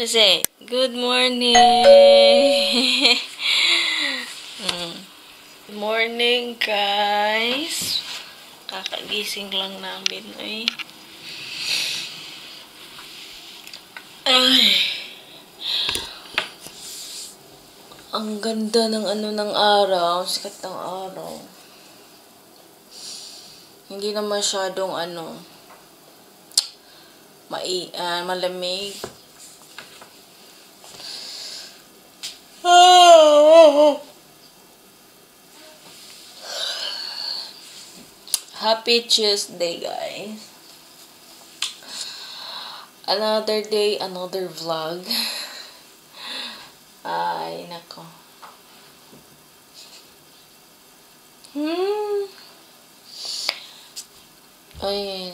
Kasi, good morning! Good morning, guys! Kakagising lang namin, eh. Ay! Ang ganda ng ng araw, sikat ng araw. Hindi na masyadong malamig. Happy Tuesday, guys. Another day, another vlog. Ay, nako. Ay,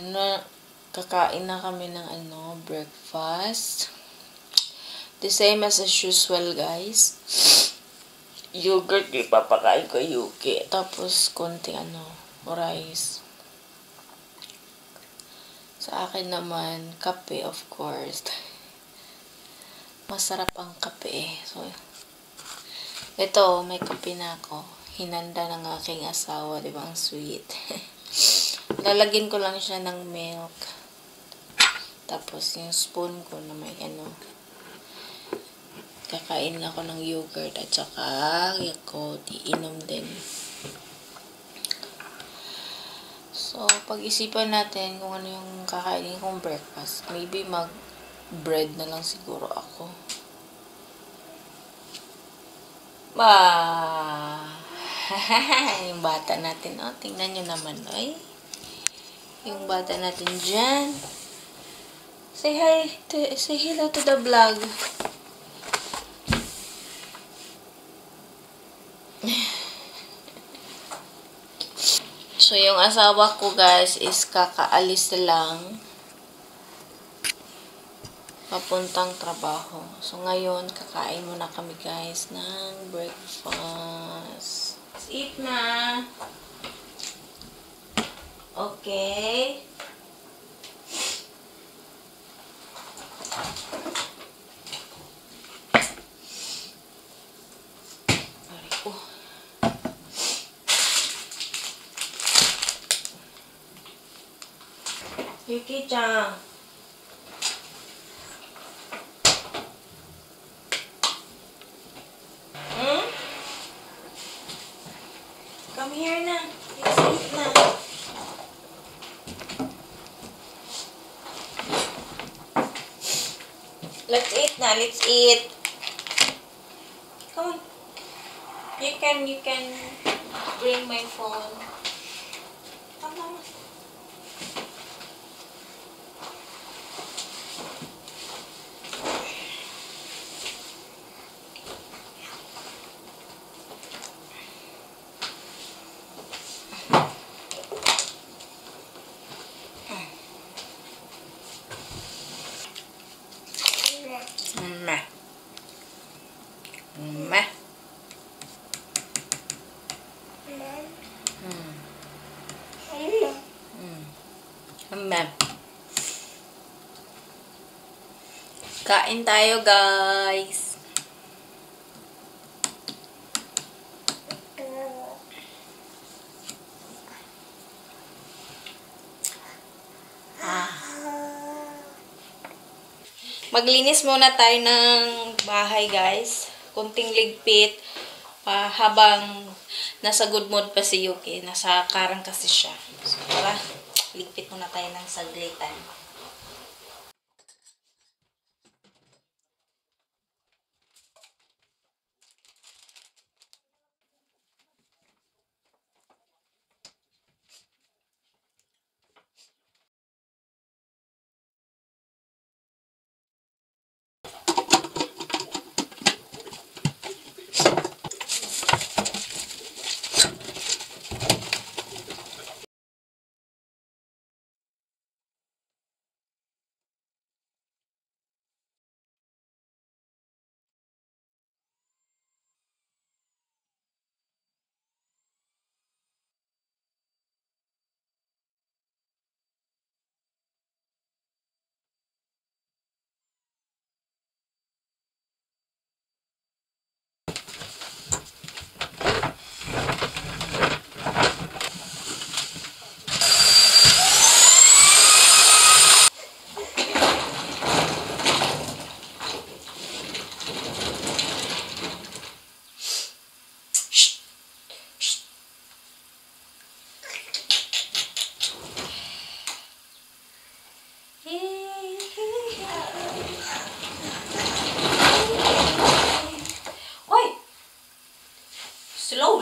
kakain na kami ng breakfast. The same as usual, guys. Yogurt, ipapakain ko Yuki. Tapos, konting rice. Sa akin naman, kape, of course. Masarap ang kape. So, ito, may kape na ako. Hinanda ng aking asawa, di ba? Ang sweet. Lalagyan ko lang siya ng milk. Tapos, yung spoon ko na may kakain ako ng yogurt at saka Yakult, iinom din. So, pag-isipan natin kung ano yung kakainin kong breakfast. Maybe mag-bread na lang siguro ako. Yung bata natin, tingnan nyo naman, ay. Yung bata natin dyan. Say hi, say hello to the vlog. So, yung asawa ko, guys, is kakaalis lang papuntang trabaho. So, ngayon, kakain muna kami, guys, ng breakfast. Let's eat na. Okay. Yuki-chan. Come here na. Let's eat na. Let's eat na. Let's eat. Come on. You can bring my phone. Come on. Meh. Meh. Meh. Kain tayo, guys. Maglinis muna tayo ng bahay, guys. Kunting ligpit. Habang nasa good mood pa si Yuki. Nasa karang kasi siya. So, tara, ligpit muna tayo ng saglitan.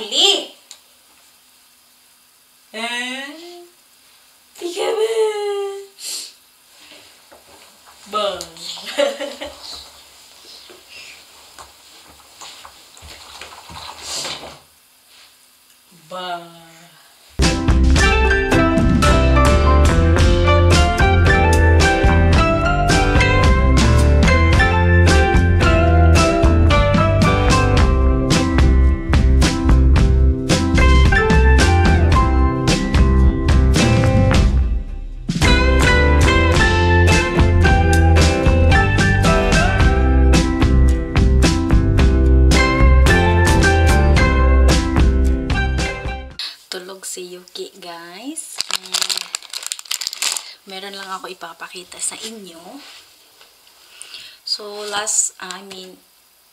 huli. Peekaboo. Bang. Bang. Tulog si Yuki, guys. Meron lang ako ipapakita sa inyo. So,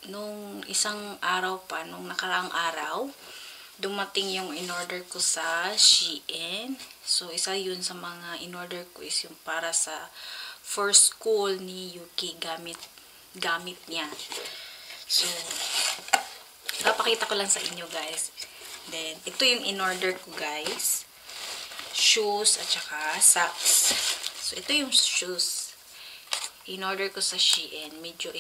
nung isang araw pa, nung nakaraang araw, dumating yung in-order ko sa Shein. So, isa yun sa mga in-order ko is yung para sa for school ni Yuki, gamit niya. So, papakita ko lang sa inyo, guys. Then, ito yung in-order ko, guys. Shoes at saka socks. So, ito yung shoes. In-order ko sa Shein. Medyo,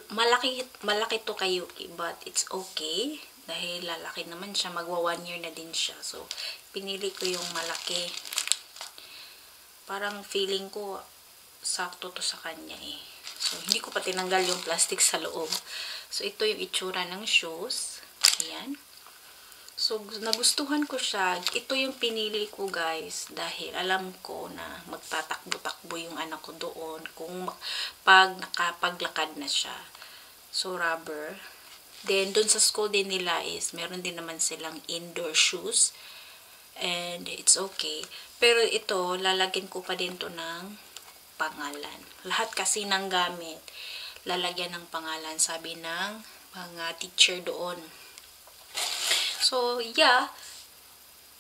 malaki to kay Yuki, but it's okay. Dahil lalaki naman siya. Magwa 1 year na din siya. So, pinili ko yung malaki. Parang feeling ko, sakto to sa kanya eh. So, hindi ko pa tinanggal yung plastic sa loob. So, ito yung itsura ng shoes. Ayan. So, nagustuhan ko siya. Ito yung pinili ko, guys. Dahil alam ko na magtatakbo-takbo yung anak ko doon kung pag nakapaglakad na siya. So, rubber. Then, doon sa school din nila is, meron din naman silang indoor shoes. And, it's okay. Pero ito, lalagyan ko pa din to ng pangalan. Lahat kasi ng gamit, lalagyan ng pangalan. Sabi ng mga teacher doon. So, yeah,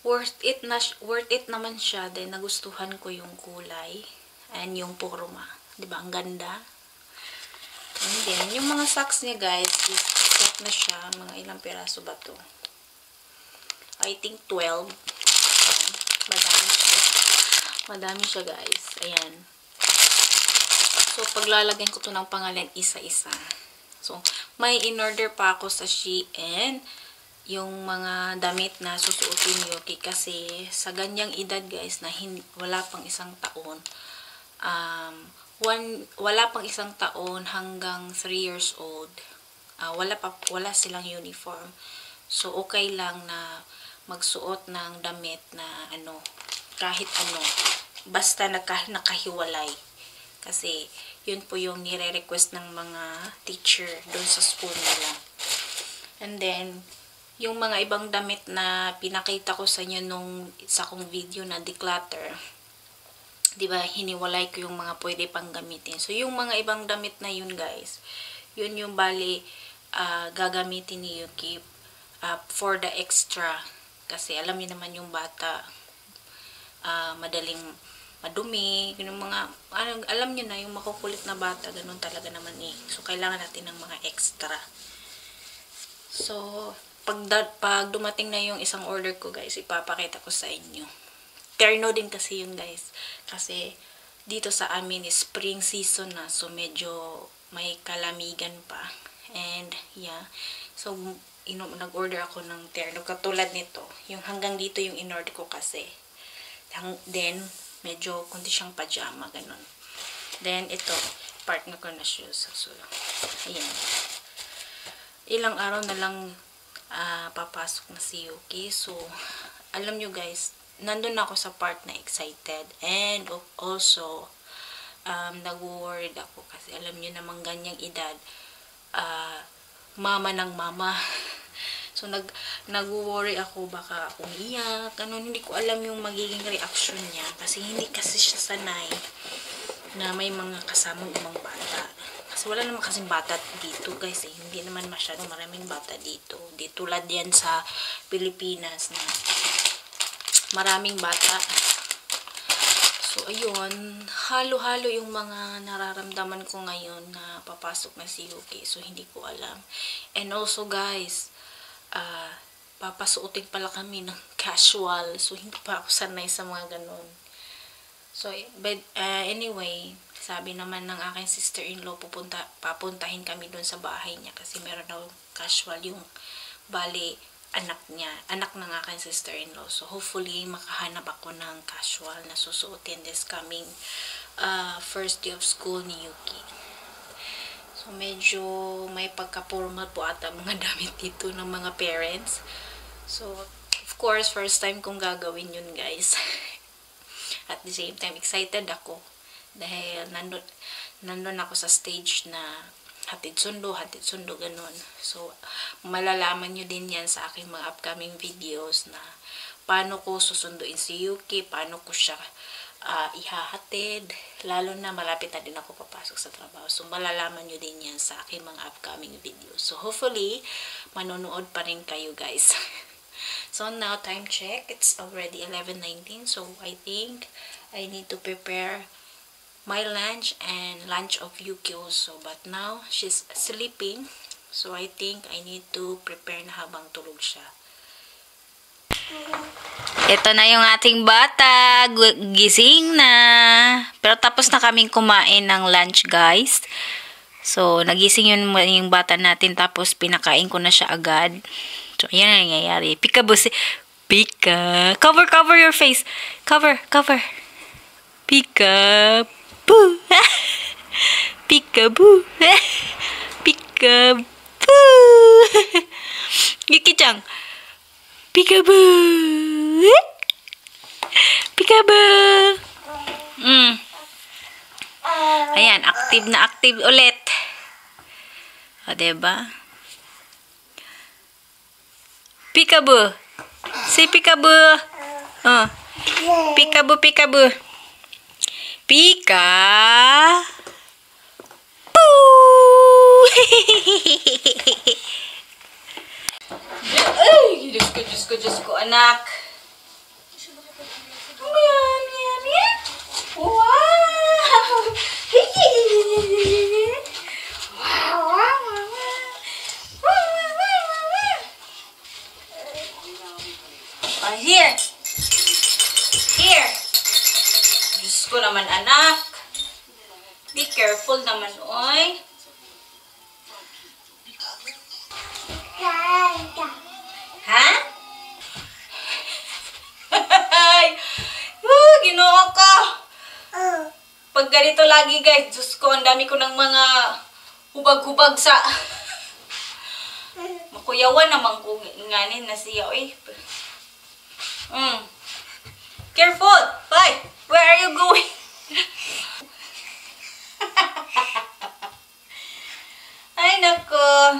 worth it naman siya. Then, nagustuhan ko yung kulay and yung forma. Diba? Ang ganda. And then, yung mga socks niya, guys, is set na siya. Mga ilang piraso ba to? I think 12. Madami siya. Madami siya, guys. Ayan. So, paglalagyan ko to ng pangalan isa-isa. So, may in-order pa ako sa Shein yung mga damit na susuotin ni Yuki kasi sa ganyang edad, guys, na wala pang 1 taon, wala pang 1 taon hanggang 3 years old, wala silang uniform. So, okay lang na magsuot ng damit na kahit basta nakahiwalay. Kasi, yun po yung nire-request ng mga teacher doon sa school nila. And then, yung mga ibang damit na pinakita ko sa inyo nung isa kong video na declutter, diba, hiniwalay ko yung mga pwede pang gamitin. So, yung mga ibang damit na yun, guys, yun yung bali gagamitin ni Yuki for the extra. Kasi alam niyo naman yung bata, madaling madumi, yung mga, alam niyo na, yung makukulit na bata, ganun talaga naman eh. So, kailangan natin ng mga extra. So, pag dumating na yung isang order ko, guys, ipapakita ko sa inyo. Terno din kasi yun, guys. Kasi, dito sa amin is spring season na. So, medyo may kalamigan pa. And, yeah. So, nag-order ako ng terno. Katulad nito. Yung hanggang dito yung in-order ko kasi. Then, medyo kundi siyang pajama, ganun. Then, ito. Partner ko na shoes. So, ayan. Ilang araw na lang papasok na si Yuki. So, alam nyo, guys, nandun ako sa part na excited. And also, nag-worried ako. Kasi alam nyo namang ganyang edad, mama ng mama. So, nag-worry ako, baka umiyak. Hindi ko alam yung magiging reaction niya. Kasi hindi kasi siya sanay na may mga kasamang ibang bata. Kasi wala naman kasing bata dito, guys. Hindi naman masyado maraming bata dito. Di tulad yan sa Pilipinas na maraming bata. So, ayun. Halo-halo yung mga nararamdaman ko ngayon na papasok na si Yuki. So, hindi ko alam. And also, guys, papasuotin pala kami ng casual. So, hindi pa ako sanay sa mga ganun. So, but anyway, sabi naman ng aking sister-in-law, papuntahin kami doon sa bahay niya kasi meron daw casual yung bali anak niya, anak ng aking sister-in-law. So, hopefully, makahanap ako ng casual na susuotin this coming first day of school ni Yuki. So, medyo may pagka-formal po ata mga damit dito ng mga parents. So, of course, first time kong gagawin yun, guys. At the same time, excited ako. Dahil nandun ako sa stage na hatid sundo, ganun. So, malalaman nyo din yan sa aking mga upcoming videos na paano ko susunduin si Yuki, paano ko siya ihahatid, lalo na malapit na din ako papasok sa trabaho. So, malalaman nyo din yan sa aking mga upcoming videos. So, hopefully, manonood pa rin kayo, guys. So, now, time check. It's already 11:19. So, I think I need to prepare my lunch and lunch of Yuki also. But now, she's sleeping. So, I think I need to prepare na habang tulog siya. Ito na yung ating bata. Gising na. Pero tapos na kaming kumain ng lunch, guys. So, nagising yung bata natin. Tapos, pinakain ko na siya agad. So, yan ang nangyayari. Peekaboo. Pika. Cover your face. Cover. Peekaboo. Peekaboo. Peekaboo. Yuki-chan. Peekaboo. Peekaboo. Ayan, active na active ulit. O, diba? Peekaboo. Say peekaboo. Oh. Peekaboo. Pika. Poo. Ay, Diyos ko, anak. Yan. Wow. Here. Diyos ko naman, anak. Be careful naman, oy. Ha? Ginoo ko. Pag ganito lagi, guys, Diyos ko, ang dami ko ng mga hubag-hubag sa makuyawan naman ko nganin na siya, oy. Careful! Bye! Where are you going? Ay, nako.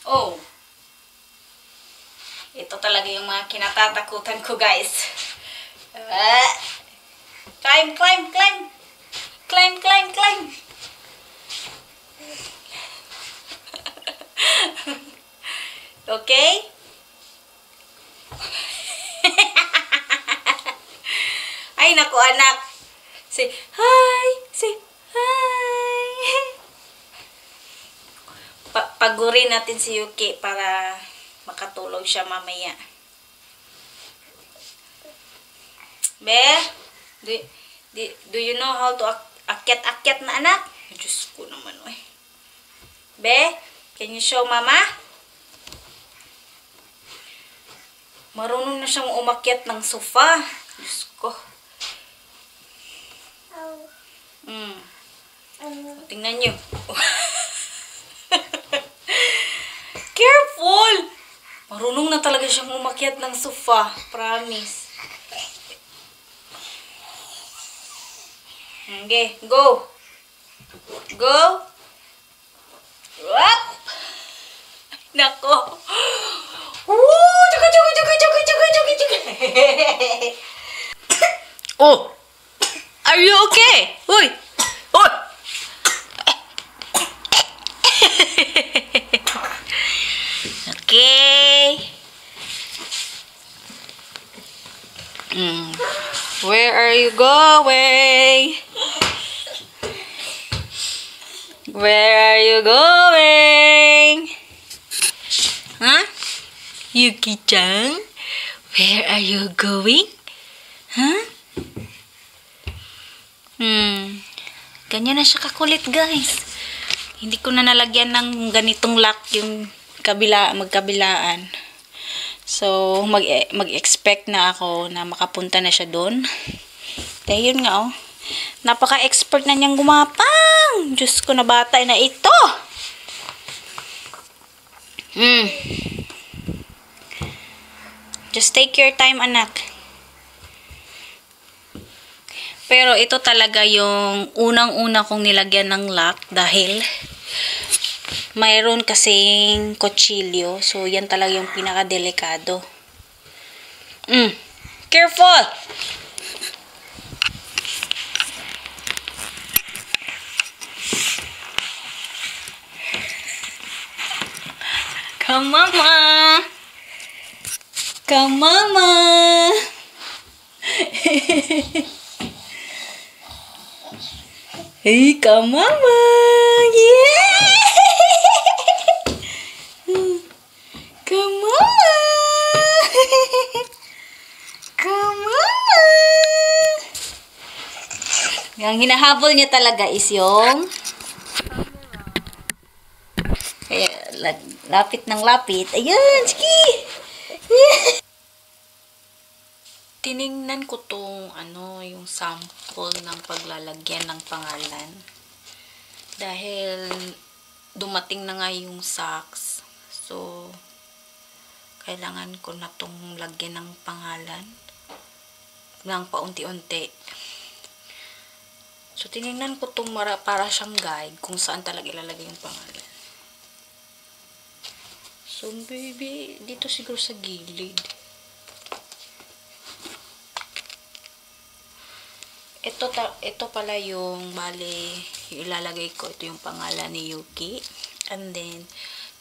Oh. Ito talaga yung mga kinatatakutan ko, guys. Climb. Okay? Ay, naku, anak. Say hi. Pagurin natin si Yuki para makatulog siya mamaya. Be, do you know how to akyat na, anak? Diyos ko naman, oy. Be, can you show mama? Marunong na siyang umakyat ng sofa. Diyos ko. Tingnan nyo. Careful! Marunong na talaga siyang umakyat ng sofa. Promise. Okay, go. Up! Nako. Oh! Are you okay? Uy! Okay. Where are you going? Where are you going? Huh? Yuki-chan? Where are you going? Huh? Ganyan na siya kakulit, guys. Hindi ko na nalagyan ng ganitong lock yung magkabilaan. So, mag-expect na ako na makapunta na siya doon. Dahil yun nga, oh. Napaka-expert na niyang gumapang. Diyos ko na bata na ito. Just take your time, anak. Pero ito talaga yung unang-una kong nilagyan ng lock dahil mayroon kasing kutsilyo. So, yan talaga yung pinaka-delikado. Careful! Come, mama! Come, mama! Hey, come, mama! Yeah! Come, mama! Come, mama! Ang hinahabol niya talaga is yung kaya lapit ng lapit. Ayan, sige! Tiningnan ko tong yung sample ng paglalagyan ng pangalan. Dahil dumating na nga yung socks. So, kailangan ko na tong lagyan ng pangalan ng paunti-unti. So, tiningnan ko tong para siyang guide kung saan talaga ilalagay yung pangalan. So, baby, dito siguro sa gilid. Ito pala yung bali, yung ilalagay ko. Ito yung pangalan ni Yuki. And then,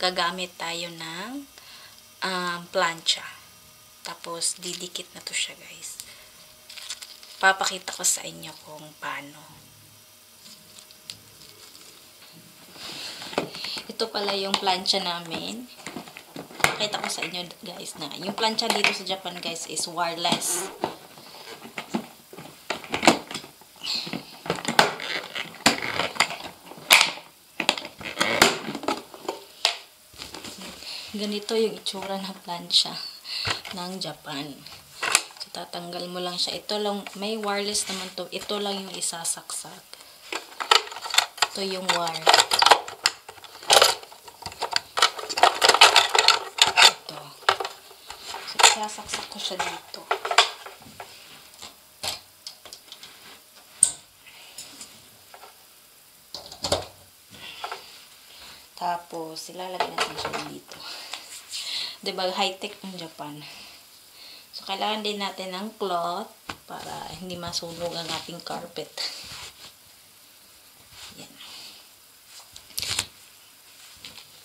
gagamit tayo ng plancha. Tapos, didikit na to siya, guys. Papakita ko sa inyo kung paano. Ito pala yung plancha namin. Pakita ko sa inyo, guys, na yung plancha dito sa Japan, guys, is wireless. Ganito yung itsura ng plancha ng Japan. So, tatanggal mo lang siya. Ito lang, may wireless naman to. Ito lang yung isasaksak. Ito yung wire. Ito. So, isasaksak ko siya dito. Tapos, ilalagay natin siya dito. Diba, high-tech ng Japan. So, kailangan din natin ng cloth para hindi masunog ang ating carpet. Yan.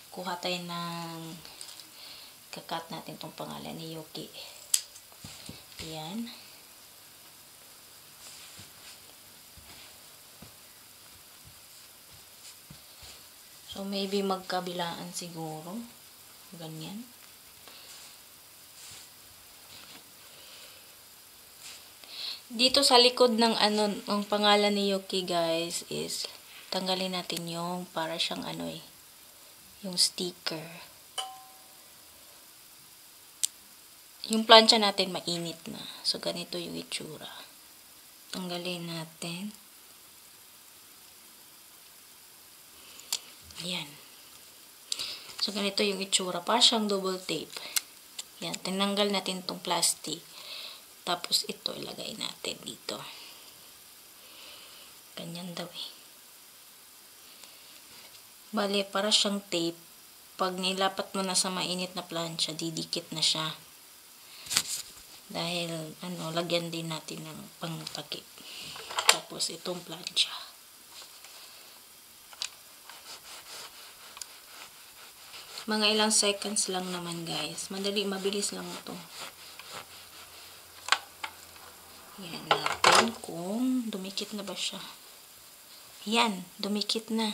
Kuha tayo ng kakat natin itong pangalan ni Yuki. Yan. So, maybe magkabilaan siguro. Ganyan. Dito sa likod ng ang pangalan ni Yuki, guys, is tanggalin natin yung para siyang yung sticker. Yung plancha natin mainit na. So, ganito yung itsura. Tanggalin natin. Ayan. So, ganito yung itsura. Para siyang double tape. Yan. Tinanggal natin itong plastic. Tapos, ito ilagay natin dito. Ganyan daw eh. Bale, para siyang tape. Pag nilapat mo na sa mainit na plancha, didikit na siya. Dahil, lagyan din natin ng pangtakip. Tapos, itong plancha. Mga ilang seconds lang naman, guys. Madali, mabilis lang ito. Yan natin kung dumikit na ba siya. Yan, dumikit na.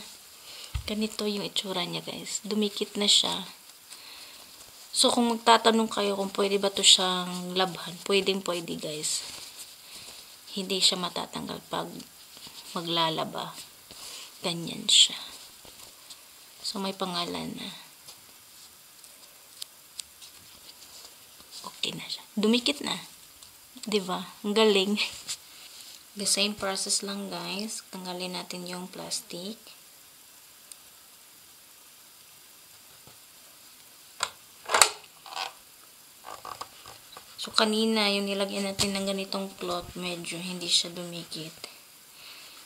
Ganito yung itsura niya, guys. Dumikit na siya. So, kung magtatanong kayo kung pwede ba to siyang labhan, pwedeng pwede guys. Hindi siya matatanggal pag maglalaba. Ganyan siya. So, may pangalan na. Okay na siya. Dumikit na. Diba? Ang galing. The same process lang guys. Tanggalin natin yung plastic. So, kanina, yung nilagyan natin ng ganitong cloth, medyo hindi siya dumikit.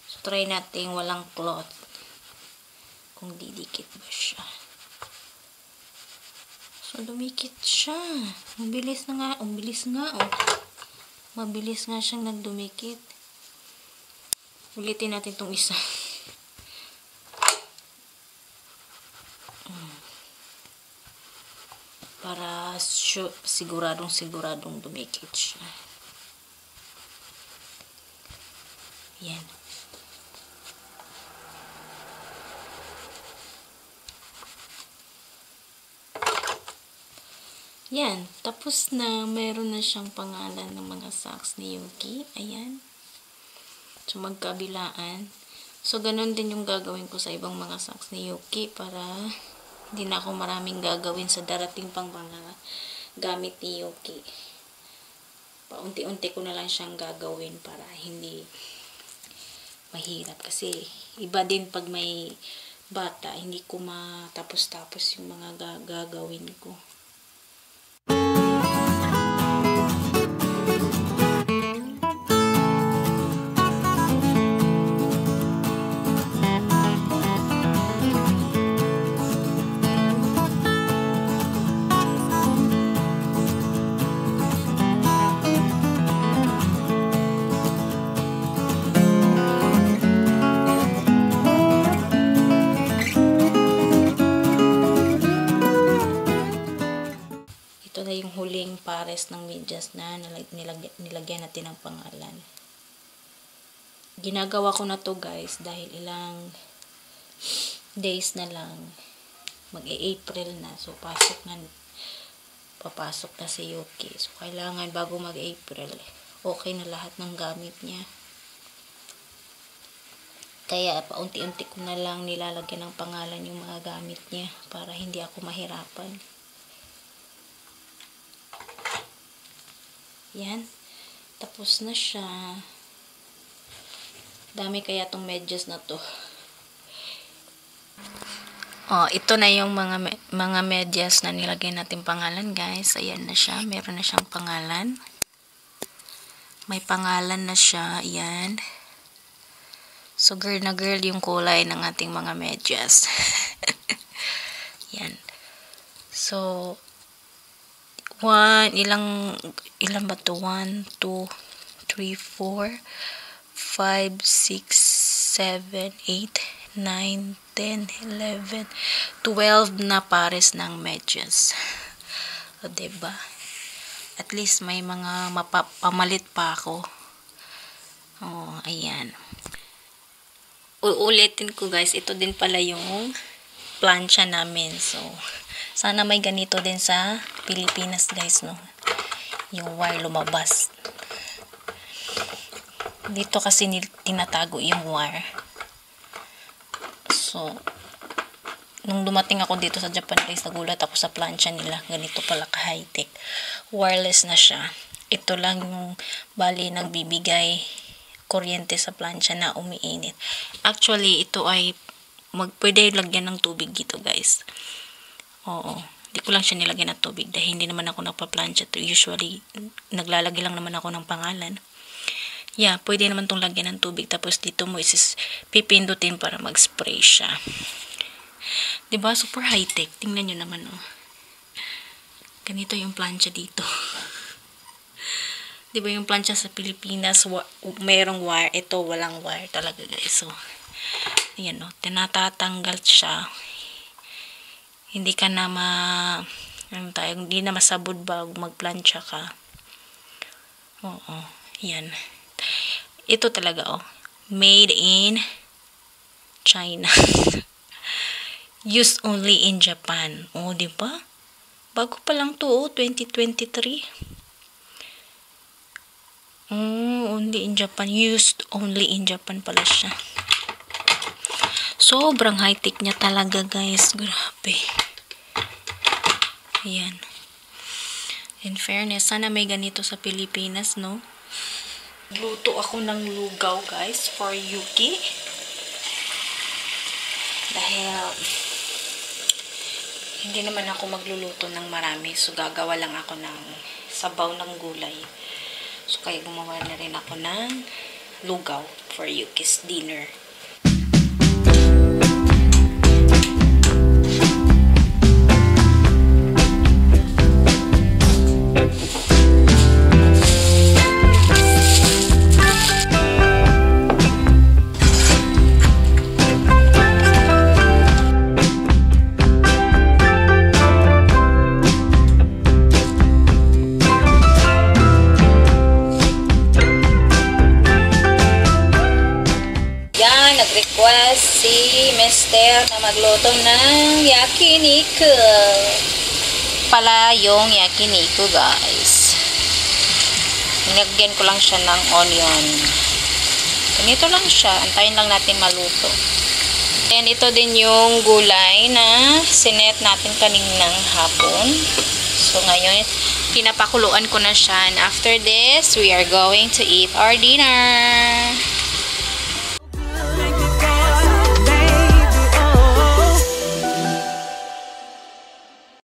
So, try natin walang cloth. Kung didikit ba siya. So, dumikit siya. Mabilis na nga. Mabilis nga, oh. Mabilis nga siyang nagdumikit. Ulitin natin itong isa. Para siguradong dumikit siya. Yan. Yan. Tapos na, meron na siyang pangalan ng mga socks ni Yuki. Ayan. So, magkabilaan. So, ganun din yung gagawin ko sa ibang mga socks ni Yuki para hindi na ako maraming gagawin sa darating pang mga gamit ni Yuki. Paunti-unti ko na lang siyang gagawin para hindi mahirap. Kasi, iba din pag may bata, hindi ko matapos-tapos yung mga gagawin ko. Ito na yung huling pares ng medyas na nilagyan natin ng pangalan. Ginagawa ko na to guys dahil ilang days na lang mag-April na. So papasok na si Yuki. So kailangan bago mag-April okay na lahat ng gamit niya. Kaya paunti-unti ko na lang nilalagyan ng pangalan yung mga gamit niya para hindi ako mahirapan. Yan. Tapos na siya. Dami kaya tong medyas na to. Oh, ito na yung mga medyas na nilagay natin pangalan, guys. Ayan na siya. Meron na siyang pangalan. May pangalan na siya. Ayan. So, girl na girl yung kulay ng ating mga medyas. Yan. So, ilan ba to? 1, 2, 3, 4, 5, 6, 7, 8, 9, 10, 11, 12 na pares ng medyas. O, diba? At least may mga pamalit pa ako. Oh, ayan. Uulitin ko guys, ito din pala yung plancha namin. So, sana may ganito din sa Pilipinas guys, no? Yung wire lumabas. Dito kasi tinatago yung wire. So, nung dumating ako dito sa Japan guys, nagulat ako sa plancha nila. Ganito pala ka-high-tech. Wireless na siya. Ito lang yung bali nagbibigay kuryente sa plancha na umiinit. Actually, ito ay pwede lagyan ng tubig dito guys. Oo. Hindi ko lang siya nilagyan ng tubig dahil hindi naman ako nagpa-plancha. Usually, naglalagay lang naman ako ng pangalan. Yeah, pwede naman itong lagyan ng tubig. Tapos dito mo pipindutin para mag-spray siya. Diba? Super high-tech. Tingnan nyo naman, oh. Ganito yung plancha dito. Diba yung plancha sa Pilipinas, mayroong wire. Ito, walang wire talaga, guys. So, ayan, oh. Tinatatanggal siya. Hindi ka na hindi na masabod bago mag-plancha ka. Oo, yan. Ito talaga, oh. Made in China. Used only in Japan. Oh, diba? Bago pa lang to, 2023. Only in Japan. Used only in Japan pala siya. Sobrang high-tech niya talaga, guys. Grabe. Ayan. In fairness, sana may ganito sa Pilipinas, no? Luto ako ng lugaw, guys, for Yuki. Dahil hindi naman ako magluluto ng marami. So, gagawa lang ako ng sabaw ng gulay. So, kaya gumawa na rin ako ng lugaw for Yuki's dinner. Nag-request si Mister na magluto ng yakiniku. Pala yung yakiniku, guys. Nilagyan ko lang siya ng onion. Ganito lang siya. Antayin lang natin maluto. And ito din yung gulay na sinet natin kaninang hapon. So, ngayon, pinapakuluan ko na siya. And after this, we are going to eat our dinner.